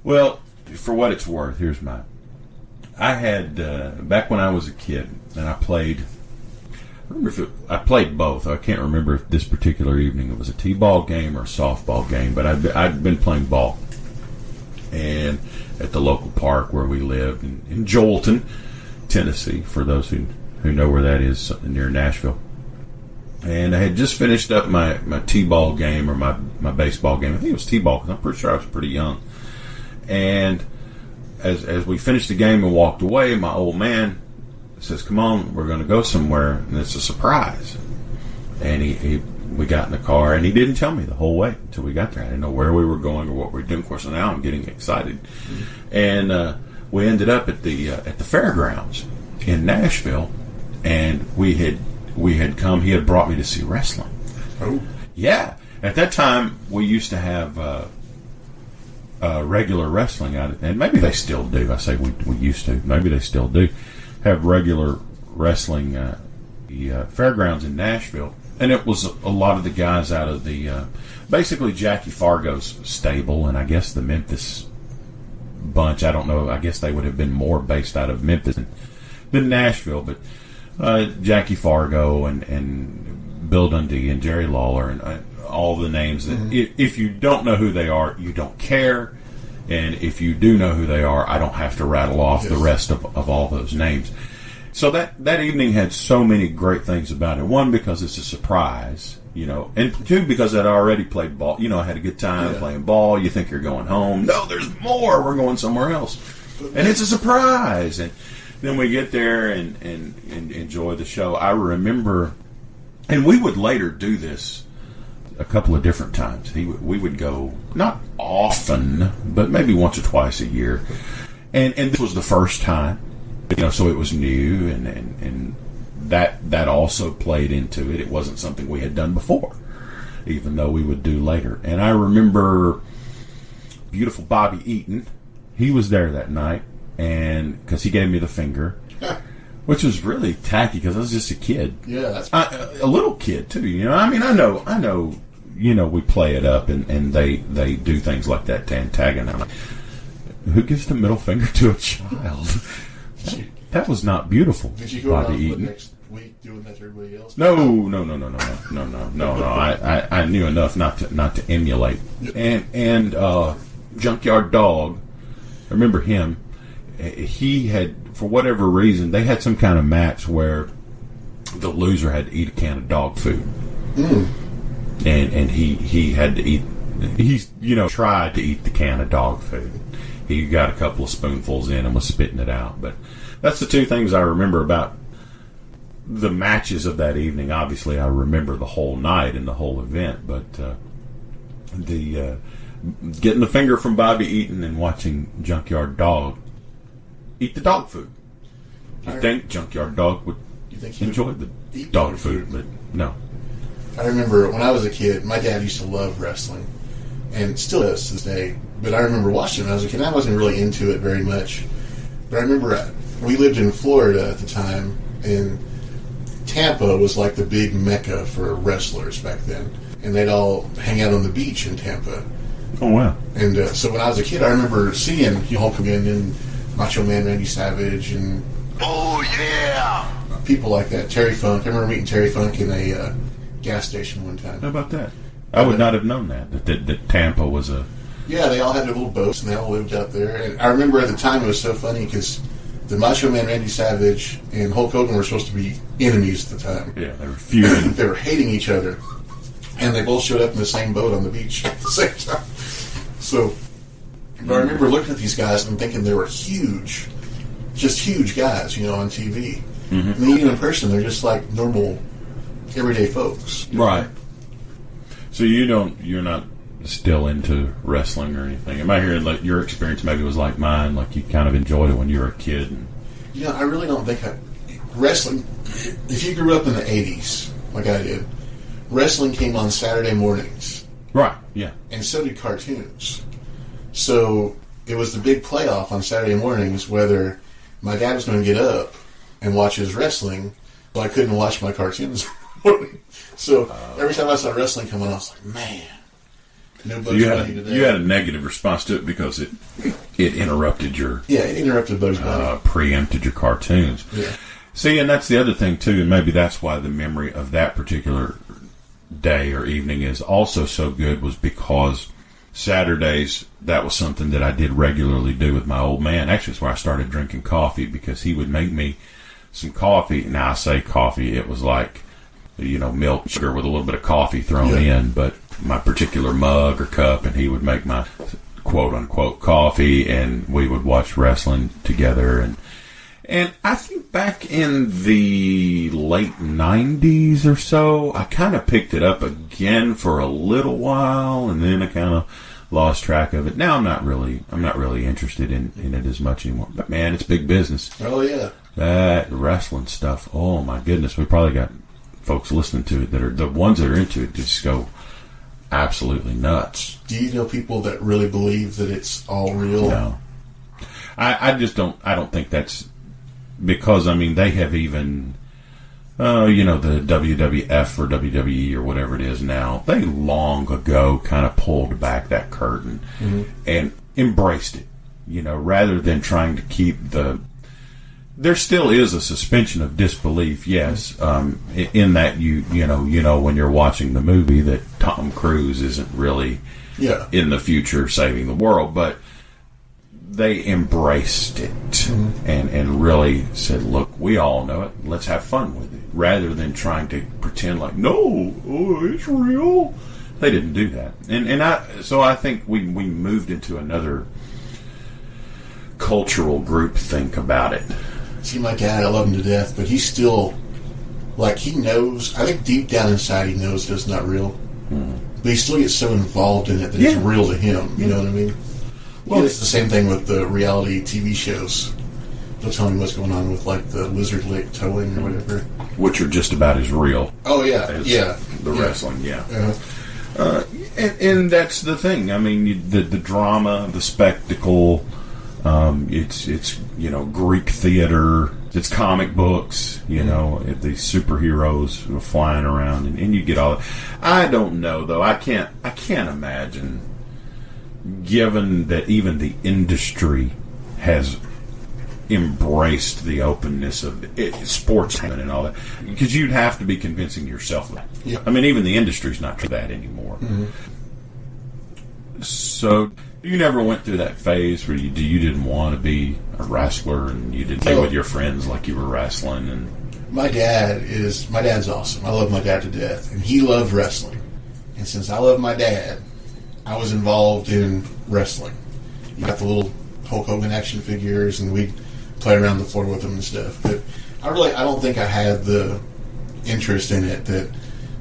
Well, for what it's worth, here's mine. I had back when I was a kid, and I played. I played both. I can't remember if this particular evening it was a t-ball game or a softball game, but I'd been playing ball, and at the local park where we lived in Joelton, Tennessee, for those who know where that is, near Nashville. And I had just finished up my t-ball game or my baseball game. I think it was t-ball because I'm pretty sure I was pretty young. And as we finished the game and walked away, my old man says, "Come on, we're going to go somewhere, and it's a surprise." And we got in the car, and he didn't tell me the whole way until we got there. I didn't know where we were going or what we were doing. Of course, now I'm getting excited. And we ended up at the fairgrounds, in Nashville, and we had come. He had brought me to see wrestling. Oh, yeah. At that time, we used to have regular wrestling out, and maybe they still do. I say we used to. Maybe they still do have regular wrestling. The fairgrounds in Nashville, and it was a lot of the guys out of the basically Jackie Fargo's stable, and I guess the Memphis bunch. I don't know. I guess they would have been more based out of Memphis than Nashville, but Jackie Fargo and Bill Dundee and Jerry Lawler and all the names that if you don't know who they are, you don't care, and if you do know who they are, I don't have to rattle off the rest of all those names. So that evening had so many great things about it. One, because it's a surprise, and two, because I'd already played ball. I had a good time playing ball. You think you're going home. No, there's more. We're going somewhere else. And it's a surprise. And then we get there and enjoy the show. I remember, and we would later do this a couple of different times. We would go, not often, but maybe once or twice a year. And this was the first time. So it was new, and that also played into it. It wasn't something we had done before, even though we would do later. And I remember Beautiful Bobby Eaton. He was there that night, and because he gave me the finger, which was really tacky because I was just a kid. Yeah, that's a little kid too. I mean, I know. We play it up, and they do things like that to antagonize. Who gives the middle finger to a child? That was not beautiful. Did you go Bobby around Eaton. the next week doing that to everybody else? No. I knew enough not to emulate. And Junkyard Dog, I remember him. He had, for whatever reason, they had some kind of match where the loser had to eat a can of dog food, and he had to eat. He's tried to eat the can of dog food. He got a couple of spoonfuls in and was spitting it out. But that's the two things I remember about the matches of that evening. Obviously, I remember the whole night and the whole event. But the getting the finger from Bobby Eaton and watching Junkyard Dog eat the dog food. You think Junkyard Dog would enjoy the dog food, but no. I remember when I was a kid, my dad used to love wrestling, and still does to this day. But I remember watching it when I was a kid. I wasn't really into it very much. But I remember we lived in Florida at the time, and Tampa was like the big mecca for wrestlers back then. And they'd all hang out on the beach in Tampa. Oh, wow. And so when I was a kid, I remember seeing Hulk Hogan and Macho Man Randy Savage and people like that. Terry Funk. I remember meeting Terry Funk in a gas station one time. How about that? I would not have known that Tampa was a... Yeah, they all had their little boats, and they all lived out there. And I remember at the time it was so funny because the Macho Man Randy Savage and Hulk Hogan were supposed to be enemies at the time. Yeah, they were feuding. They were hating each other. And they both showed up in the same boat on the beach at the same time. So, but I remember looking at these guys and thinking they were huge. Just huge guys, on TV. Mm-hmm. And then even in person, they're just like normal, everyday folks. Right. So you're not still into wrestling or anything? Am I hearing like your experience maybe was like mine, like you kind of enjoyed it when you were a kid? And... I really don't think wrestling, if you grew up in the 80s, like I did, wrestling came on Saturday mornings. Right, yeah. And so did cartoons. So it was the big playoff on Saturday mornings, whether my dad was going to get up and watch his wrestling, but I couldn't watch my cartoons. So every time I saw wrestling come on, I was like, man. No Bugs Bunny today. You had a negative response to it because it interrupted your... Yeah, it interrupted Bugs Bunny. Preempted your cartoons. Yeah. See, and that's the other thing, too, and maybe that's why the memory of that particular day or evening is also so good, was because Saturdays, that was something that I did regularly do with my old man. Actually, it's where I started drinking coffee, because he would make me some coffee. Now, I say coffee, it was like, milk, sugar with a little bit of coffee thrown in, but my particular mug or cup, and he would make my quote-unquote coffee, and we would watch wrestling together. And I think back in the late 90s or so, I kind of picked it up again for a little while, and then I kind of lost track of it. Now I'm not really interested in it as much anymore. But man, it's big business. Oh yeah. That wrestling stuff, oh my goodness, we probably got folks listening to it that are the ones that are into it just go absolutely nuts. Do you know people that really believe that it's all real? No. I just don't, I don't think that's, because, I mean, they have even, the WWF or WWE or whatever it is now, they long ago kind of pulled back that curtain and embraced it, rather than trying to keep there still is a suspension of disbelief, yes, in that when you're watching the movie that Tom Cruise isn't really in the future saving the world, but they embraced it and really said, look, we all know it, let's have fun with it, rather than trying to pretend like, no, it's real. They didn't do that. So I think we moved into another cultural group think about it. See, my dad, I love him to death, but he's still, he knows, I think deep down inside he knows that it's not real. But he still gets so involved in it that it's real to him. You know what I mean? Well, it's the same thing with the reality TV shows. They'll tell me what's going on with, the lizard lick towing or whatever. Which are just about as real. Oh, yeah. The wrestling, and that's the thing. I mean, the drama, the spectacle, it's Greek theater, it's comic books, these superheroes flying around, and you get all that. I don't know, though. I can't imagine, given that even the industry has embraced the openness of sports and all that, because you'd have to be convincing yourself of that. Yeah. I mean, even the industry's not for that anymore. So you never went through that phase where you didn't want to be a wrestler and you didn't play with your friends like you were wrestling. And my dad's awesome. I love my dad to death, and he loved wrestling. And since I love my dad, I was involved in wrestling. You got the little Hulk Hogan action figures, and we'd play around the floor with them and stuff. But I don't think I had the interest in it that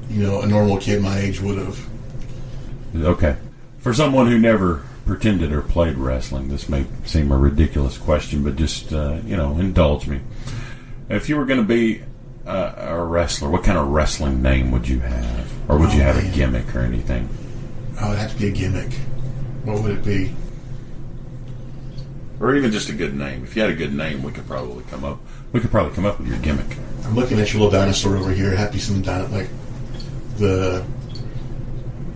a normal kid my age would have. Okay. For someone who never pretended or played wrestling, this may seem a ridiculous question, but just, indulge me. If you were going to be a wrestler, what kind of wrestling name would you have? Or would you have a gimmick or anything? Oh, it'd have to be a gimmick. What would it be? Or even just a good name. If you had a good name, we could probably come up with your gimmick. I'm looking at your little dinosaur over here. Happy some like the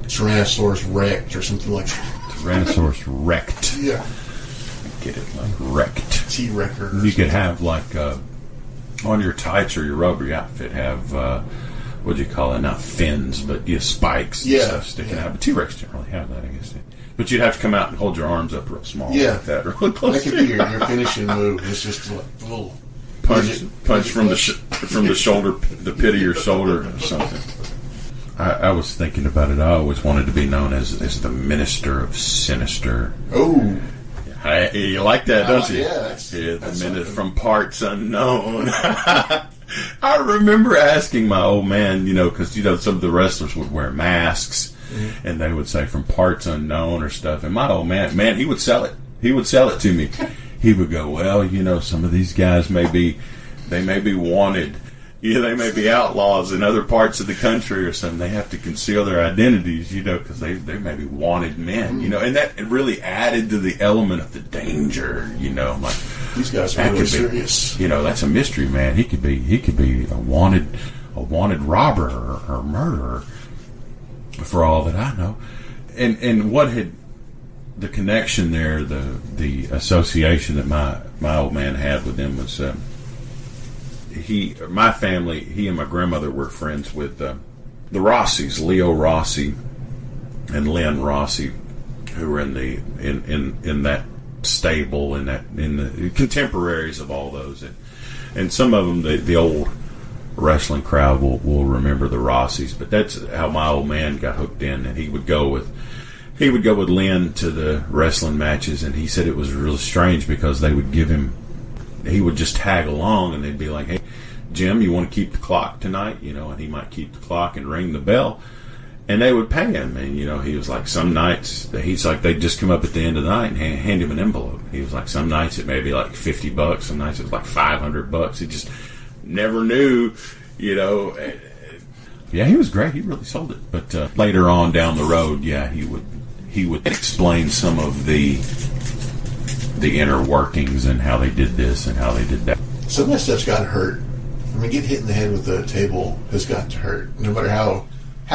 Tyrannosaurus Rex or something like that. Tyrannosaurus Rex. Yeah. Get it, like wrecked. T-Wrecker. You could have on your tights or your rubber outfit have what do you call it now? Fins, but spikes and stuff sticking out. But T-Rex didn't really have that, I guess. But you'd have to come out and hold your arms up real small like that. Really close. That could be your finishing move. It's just a little punch from the shoulder, the pit of your shoulder or something. I was thinking about it. I always wanted to be known as the Minister of Sinister. Oh. You like that, don't you? Yeah, the Minister from Parts Unknown. I remember asking my old man, because, some of the wrestlers would wear masks, and they would say from Parts Unknown or stuff. And my old man, he would sell it. He would sell it to me. He would go, well, some of these guys may be wanted. They may be outlaws in other parts of the country or something. They have to conceal their identities, because they may be wanted men, and that really added to the element of the danger, like these guys are really serious. That's a mystery man. He could be a wanted robber or murderer, for all that I know. And what had the connection there, the association that my old man had with them was. My family, he and my grandmother were friends with the Rossies, Leo Rossi and Lynn Rossi, who were in that stable in the contemporaries of all those, and some of them the old wrestling crowd will remember the Rossies, but that's how my old man got hooked in, and he would go with Lynn to the wrestling matches, and he said it was really strange because they would give him. He would just tag along, and they'd be like, "Hey, Jim, you want to keep the clock tonight?" And he might keep the clock and ring the bell. And they would pay him, and he was like, some nights he's like, they'd just come up at the end of the night and hand him an envelope. He was like, some nights it may be like $50, some nights it was like $500. He just never knew, Yeah, he was great. He really sold it. But later on down the road, he would explain some of the inner workings and how they did this and how they did that. Some of that stuff's got to hurt. I mean, getting hit in the head with a table has got to hurt, no matter how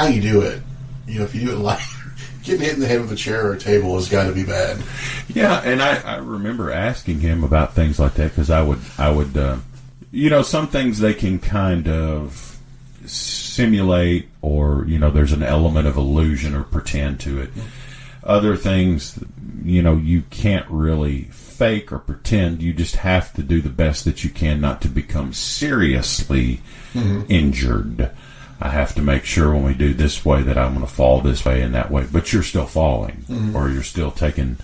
you do it. If you do it getting hit in the head with a chair or a table has got to be bad. Yeah, and I remember asking him about things like that, because I would some things they can kind of simulate, or there's an element of illusion or pretend to it. Other things, you can't really fake or pretend. You just have to do the best that you can not to become seriously injured. I have to make sure when we do this way that I'm going to fall this way and that way, but you're still falling, or you're still taking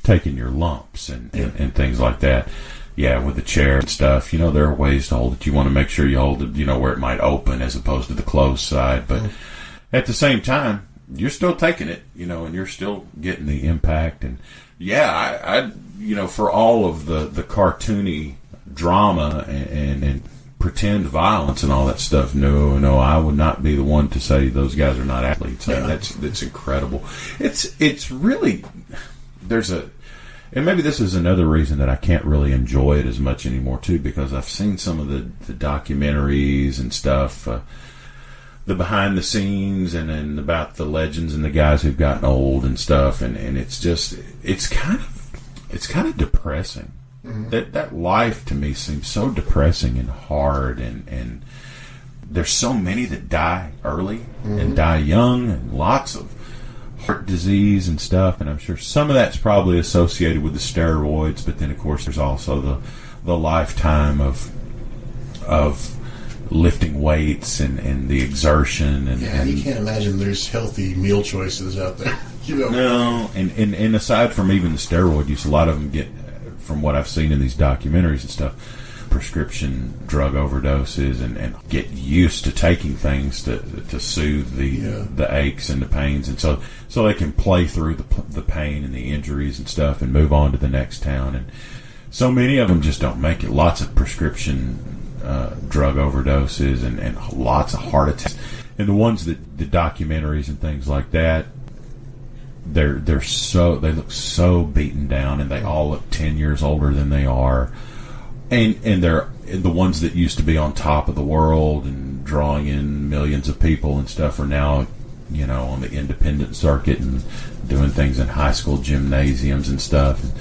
your lumps and things like that. Yeah, with the chair and stuff, there are ways to hold it. You want to make sure you hold it, where it might open as opposed to the closed side. But at the same time, you're still taking it, and you're still getting the impact. And I for all of the cartoony drama and pretend violence and all that stuff, no, I would not be the one to say those guys are not athletes. I mean, that's incredible. It's really, and maybe this is another reason that I can't really enjoy it as much anymore too, because I've seen some of the documentaries and stuff, the behind the scenes, and about the legends and the guys who've gotten old and stuff, and it's kind of depressing. That life to me seems so depressing and hard, and there's so many that die early and die young, and lots of heart disease and stuff, and I'm sure some of that's probably associated with the steroids, but then of course there's also the lifetime of lifting weights and the exertion, and you can't imagine there's healthy meal choices out there. No, and aside from even the steroid use, a lot of them get, from what I've seen in these documentaries and stuff, prescription drug overdoses, and get used to taking things to soothe the aches and the pains, and so they can play through the pain and the injuries and stuff and move on to the next town. And so many of them just don't make it. Lots of prescription drug overdoses and lots of heart attacks. And the ones the documentaries and things like that, they look so beaten down, and they all look 10 years older than they are. And they're the ones that used to be on top of the world and drawing in millions of people and stuff are now, on the independent circuit and doing things in high school gymnasiums and stuff. And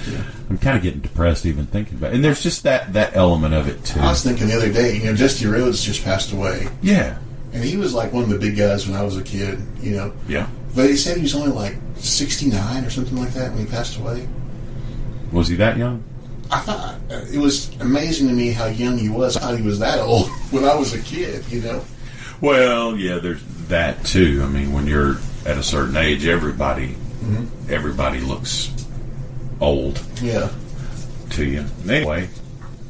I'm kind of getting depressed even thinking about it. And there's just that element of it too. I was thinking the other day, Dusty Rhodes just passed away. Yeah. And he was like one of the big guys when I was a kid, Yeah. But he said he was only like 69 or something like that when he passed away. Was he that young? I thought it was amazing to me how young he was. I thought he was that old when I was a kid, Well, yeah, there's that too. I mean, when you're at a certain age, everybody looks old. Yeah. To you. Anyway,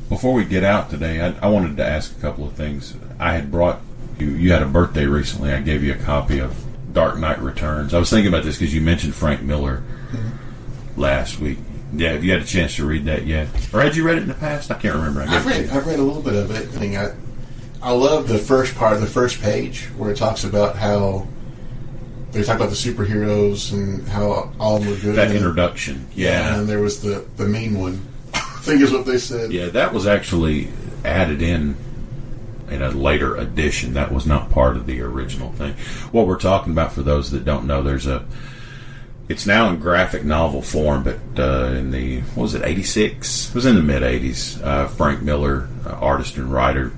before we get out today, I wanted to ask a couple of things. I had brought you had a birthday recently. I gave you a copy of Dark Knight Returns. I was thinking about this because you mentioned Frank Miller last week. Yeah, have you had a chance to read that yet? Or had you read it in the past? I can't remember. I've read a little bit of it. I love the first part, the first page, where it talks about how they talk about the superheroes and how all of them were good. That introduction, yeah. And there was the mean one, I think is what they said. Yeah, that was actually added in a later edition. That was not part of the original thing. What we're talking about, for those that don't know, it's now in graphic novel form, but in the, 86? It was in the mid-80s. Frank Miller, artist and writer,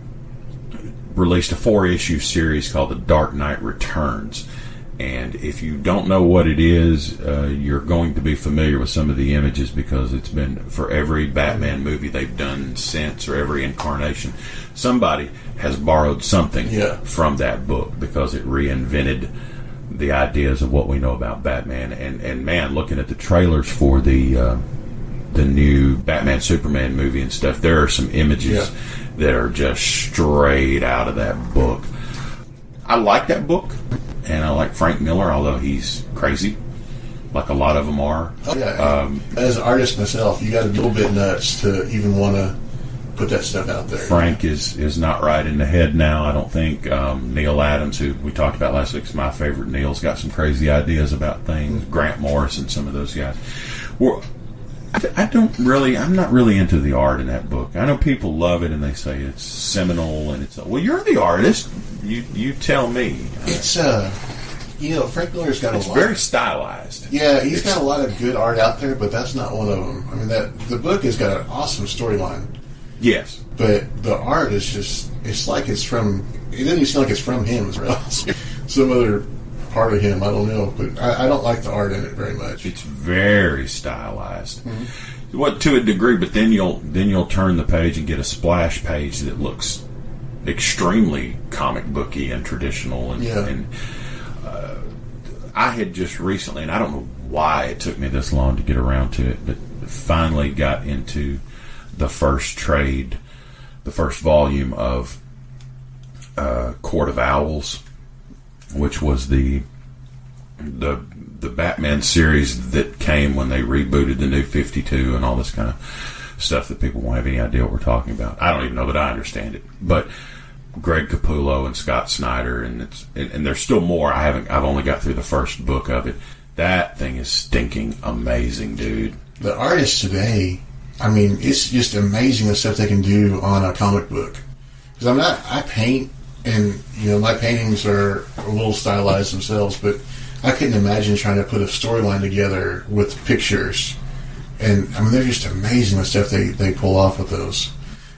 released a 4-issue series called The Dark Knight Returns. And if you don't know what it is, you're going to be familiar with some of the images, because it's been, for every Batman movie they've done since, or every incarnation, somebody has borrowed something from that book, because it reinvented the ideas of what we know about Batman. And man, looking at the trailers for the new Batman Superman movie and stuff, there are some images that are just straight out of that book. I like that book, and I like Frank Miller, although he's crazy, like a lot of them are. Oh, yeah. As an artist myself, you got to be a little bit nuts to even want to put that stuff out there. Frank is not right in the head now, I don't think. Neil Adams, who we talked about last week, is my favorite. Neil's got some crazy ideas about things. Grant Morrison, some of those guys. Well, I'm not really into the art in that book. I know people love it and they say it's seminal and well, you're the artist. You tell me. It's, Frank Miller's got a lot. It's very stylized. Yeah, he's got a lot of good art out there, but that's not one of them. I mean, the book has got an awesome storyline. Yes. But the art is just, it doesn't even seem like it's from him. It's some other part of him, I don't know. But I don't like the art in it very much. It's very stylized. What, to a degree, but then you'll turn the page and get a splash page that looks extremely comic booky and traditional. And I had just recently, and I don't know why it took me this long to get around to it, but finally got into the first volume of Court of Owls, which was the Batman series that came when they rebooted the New 52 and all this kind of stuff that people won't have any idea what we're talking about. I don't even know that I understand it, but Greg Capullo and Scott Snyder, and there's still more. I've only got through the first book of it. That thing is stinking amazing, dude. The artists today, I mean, it's just amazing the stuff they can do on a comic book. Because I paint, and my paintings are a little stylized themselves, but I couldn't imagine trying to put a storyline together with pictures. And I mean, they're just amazing the stuff they pull off with those.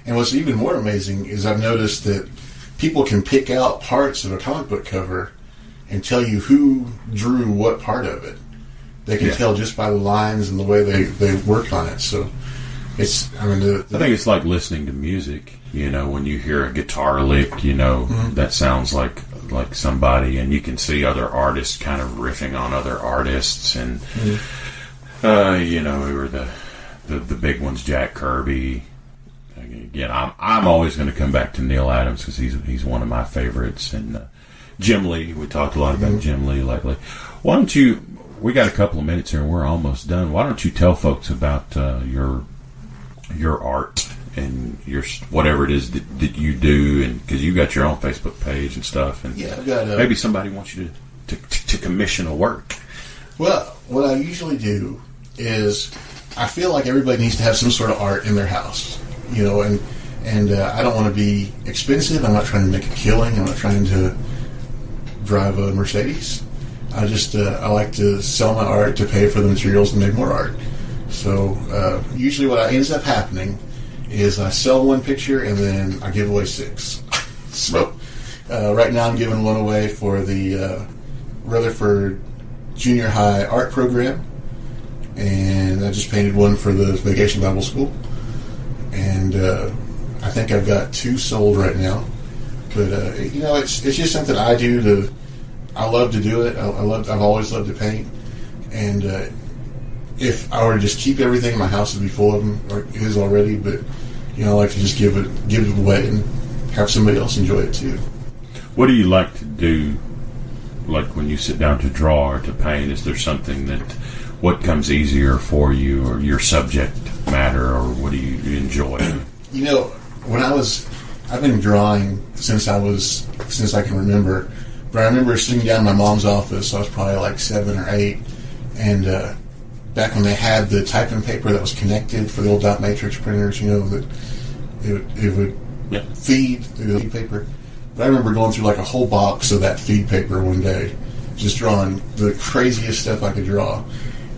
And what's even more amazing is I've noticed that people can pick out parts of a comic book cover and tell you who drew what part of it. They can tell just by the lines and the way they work on it. So it's, I mean, I think it's like listening to music. When you hear a guitar lick, that sounds like somebody, and you can see other artists kind of riffing on other artists, and who are the big ones, Jack Kirby. Again, I'm always going to come back to Neil Adams because he's one of my favorites, and Jim Lee. We talked a lot about Jim Lee lately. Why don't you? We got a couple of minutes here, and we're almost done. Why don't you tell folks about your art and your whatever it is that you do, and because you got your own Facebook page and stuff, and I've got maybe somebody wants you to commission a work. Well, what I usually do is I feel like everybody needs to have some sort of art in their house, and I don't want to be expensive. I'm not trying to make a killing. I'm not trying to drive a Mercedes. I just I like to sell my art to pay for the materials and make more art. So usually what ends up happening is I sell one picture and then I give away 6. So right now I'm giving one away for the Rutherford Junior High art program, and I just painted one for the Vacation Bible School, and I think I've got 2 sold right now. But it's just something I do. I love to do it. I've always loved to paint, and if I were to just keep everything, my house would be full of them, or it is already. But I like to just give it away and have somebody else enjoy it too. What do you like to do? Like when you sit down to draw or to paint, is there something what comes easier for you, or your subject matter, or what do you enjoy? I've been drawing since I can remember. But I remember sitting down in my mom's office. I was probably like 7 or 8, and back when they had the typing paper that was connected for the old dot matrix printers, that it would feed the feed paper. But I remember going through like a whole box of that feed paper one day, just drawing the craziest stuff I could draw,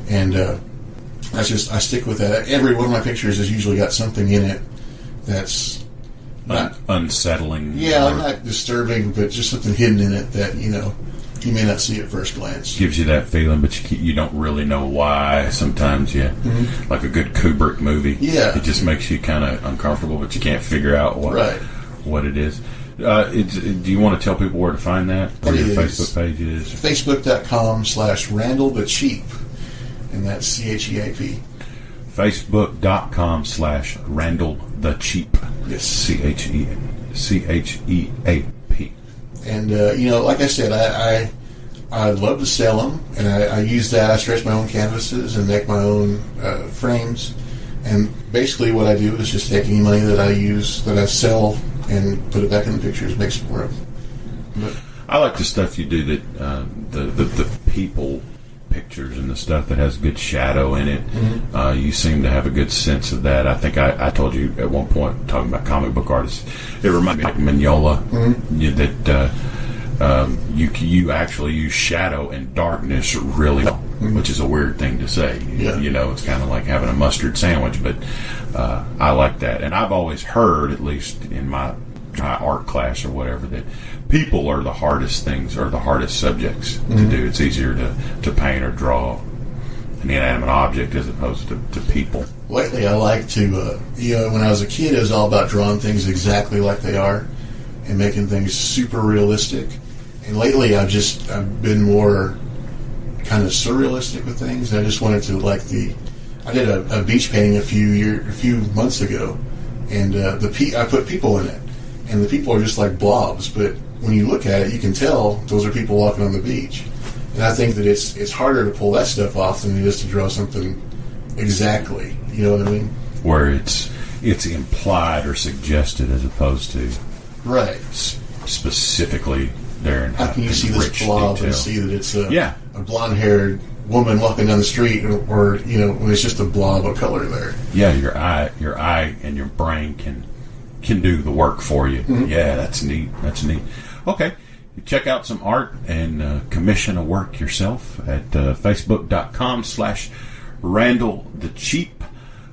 and I stick with that. Every one of my pictures has usually got something in it that's not unsettling. Yeah, not disturbing, but just something hidden in it that you may not see at first glance. Gives you that feeling, but you don't really know why. Sometimes, like a good Kubrick movie. Yeah, it just makes you kind of uncomfortable, but you can't figure out what it is. Do you want to tell people where to find that? Where your Facebook page is? Facebook.com/Randall the Cheap, and that's CHEAP. Facebook.com/Randall the Cheap. Yes, CHEAP. And like I said, I'd love to sell them, and I use that. I stretch my own canvases and make my own frames. And basically what I do is just take any money that I use, that I sell, and put it back in the pictures, make some more of them. But I like the stuff you do that, the people pictures and the stuff that has good shadow in it. Mm-hmm. You seem to have a good sense of that. I think I told you at one point, talking about comic book artists, it reminds me of Mignola, that you actually use shadow and darkness really well, which is a weird thing to say. Yeah. You know, it's kind of like having a mustard sandwich, but I like that. And I've always heard, at least in my art class or whatever, that people are the hardest things, or the hardest subjects to do. It's easier to paint or draw an inanimate object as opposed to people. Lately, I like to, when I was a kid, it was all about drawing things exactly like they are and making things super realistic. And lately, I've been more kind of surrealistic with things. I just wanted to I did a beach painting a few months ago, and I put people in it, and the people are just like blobs. But when you look at it, you can tell those are people walking on the beach. And I think that it's harder to pull that stuff off than it is to draw something exactly. You know what I mean? Where it's implied or suggested as opposed to right specifically there. How can you see this blob and see that it's a blonde-haired woman walking down the street, or when it's just a blob of color there? Yeah, your eye and your brain can do the work for you. Mm-hmm. Yeah, that's neat. Okay, check out some art and commission a work yourself at facebook.com/Randall the Cheap.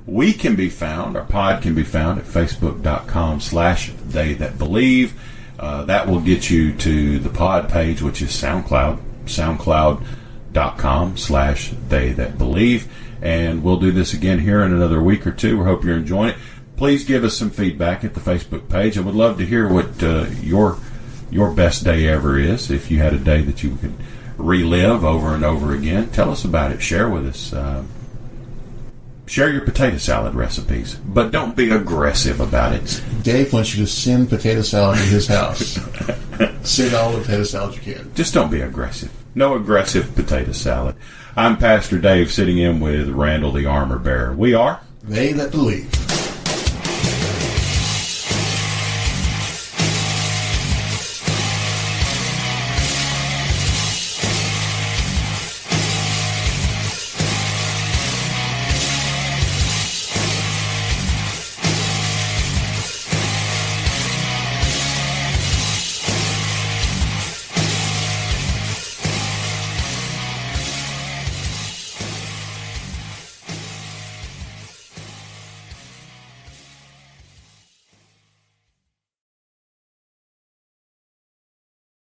We can be found, our pod can be found at facebook.com/They That Believe. That will get you to the pod page, which is SoundCloud, soundcloud.com/They That Believe. And we'll do this again here in another week or two. We hope you're enjoying it. Please give us some feedback at the Facebook page. I would love to hear what your best day ever is. If you had a day that you could relive over and over again, tell us about it. Share with us. Share your potato salad recipes, but don't be aggressive about it. Dave wants you to send potato salad to his house. Send all the potato salad you can. Just don't be aggressive. No aggressive potato salad. I'm Pastor Dave, sitting in with Randall the Armorbearer. We are They That Believe.